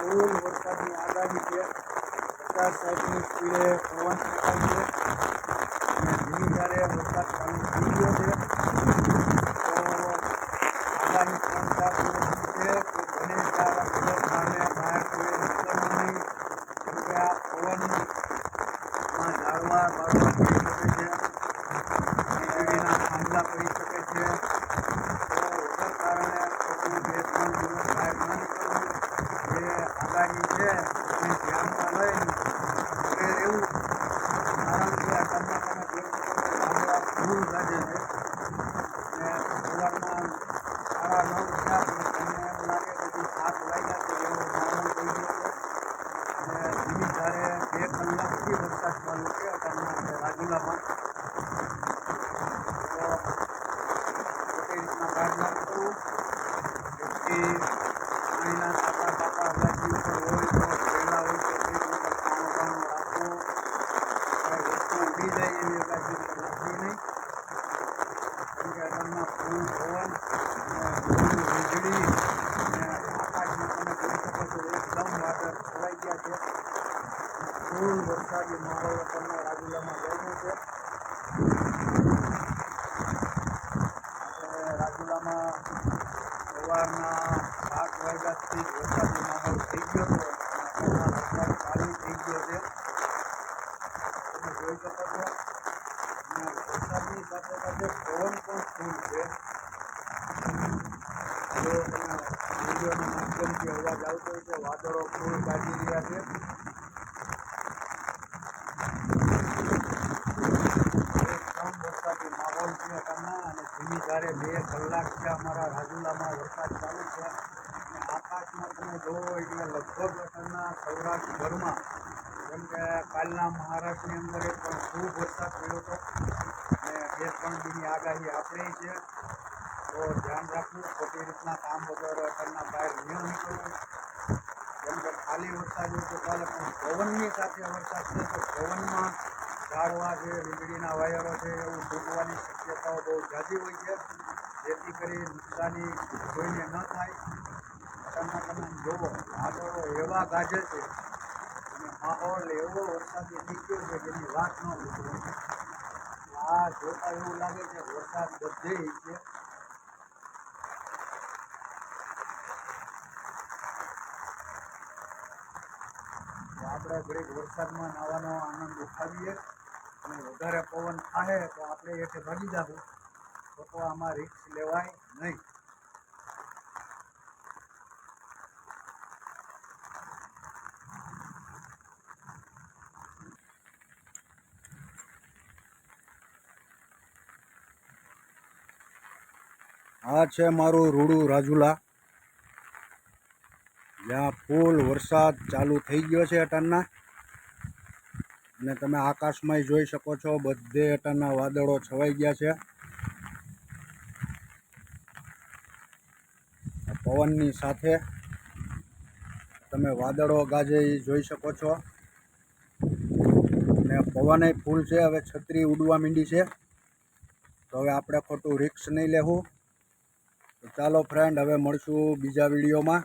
ફૂલ વરસાદની આગાહી છે. 50-60ની સ્પીડે પવન ફૂંકાય છે અને ધીમી ધારે વરસાદ ચાલુ થઈ ગયો છે. તો આગાહી 3-4 દિવસની છે કે બને ત્યાં વગર કારણે બહાર કોઈ નીકળવું નહીં, કેમ કે આ પવનમાં ઝાડવા બાળવા પડી શકે છે, વીજળીના થાંભલા પડી શકે છે. તો વગર કારણે ખોટું 2-3 દિવસ બહાર ન નીકળવું. જે આગાહી છે એને ધ્યાનમાં લઈને ઘરે રહેવું. કારણ કે આ તમે જોઈ શકો છો ઝાડવા ફૂલ ગાજે છે અને સવારના 9:30 થયા પણ તમને એમ લાગે કે હજી 7 વાગ્યા છે એવો માહોલ થઈ ગયો છે. અને ધીમી ધારે 2 કલાકથી વરસાદ ચાલુ છે અત્યારના આપણે રાજુલામાં. તો ખોટી રીતના બહાર ના નીકળવું. જેથી પાણીના ટાંકા ગાજી ઉપર હોય તો પહેલાં હોય તો 2 લીટર પાણું રાખવું. કાંઈ વસ્તુ ઉડી જાય એવી ગાજી ઉપર રાખવી નહીં. કેમ કે અત્યારના ફૂલ પવન અને ફૂલ વીજળી અને આકાશમાં તમે જોઈ શકો છો એકદમ વાદળ છવાઈ ગયા છે. ફૂલ વરસાદી માહોલ અત્યારના રાજુલામાં બન્યો છે. આપણે રાજુલામાં સવારના 7 વાગ્યાથી જ વરસાદી માહોલ થઈ ગયો હતો અને અત્યારમાં વરસાદ ચાલુ થઈ ગયો છે. તમે જોઈ શકો છો અને વરસાદની સાથે સાથે પવન પણ ફૂલ છે. જો તમે વિડીયોના માધ્યમથી અવાજ આવતો હોય તો વાદળો ફૂલ ગાજી રહ્યા છે. એકદમ વરસાદી માહોલ છે અત્યારના અને ધીમી ધારે 2 કલાક છે અમારા રાજુલામાં વરસાદ ચાલુ છે. અને આકાશમાં તમે જોવો એટલે લગભગ અત્યારના સૌરાષ્ટ્રભરમાં જેમ કે કાલના મહારાષ્ટ્રની અંદર પણ ખૂબ વરસાદ પડ્યો હતો અને 2-3 દીની આગાહી આપણે છે. તો ધ્યાન રાખવું, ખોટી રીતના કામ વગર અત્યારના બહાર ન નીકળવું. જેમ કે ખાલી વરસાદ હોય તો ચાલે પણ પવનની સાથે વરસાદ છે તો પવનમાં ઝાડવા છે, વીજળીના વાયરો છે એવું તૂટવાની શક્યતાઓ બહુ ઝાઝી હોય છે. જેથી કરી નુકસાની કોઈને ન થાય. અત્યારના તમે જોવો વાદળો એવા ગાજે છે અને માહોલ એવો વરસાદી થઈ ગયો છે જેની વાત ન પૂછો. આ જોતા એવું લાગે છે વરસાદ બધે છે. તો આપણે ઘડીક વરસાદમાં નાહવાનો આનંદ ઉઠાવીએ અને વધારે પવન થાય તો આપણે એઠે ભાગી જવું. તો આમાં રિસ્ક લેવાય નહીં. આ છે મારું રૂડું રાજુલા, જ્યાં ફૂલ વરસાદ ચાલુ થઈ ગયો છે અત્યારના. અને તમે આકાશમાં જોઈ શકો છો બધે અત્યારના વાદળો છવાઈ ગયા છે. પવનની સાથે તમે વાદળો ગાજે એ જોઈ શકો છો. અને પવન ફૂલ છે. હવે છત્રી ઉડવા માંડી છે તો હવે આપણે ખોટું રિસ્ક નહીં લેવું. તો ચાલો ફ્રેન્ડ, હવે મળશું બીજા વિડીયોમાં.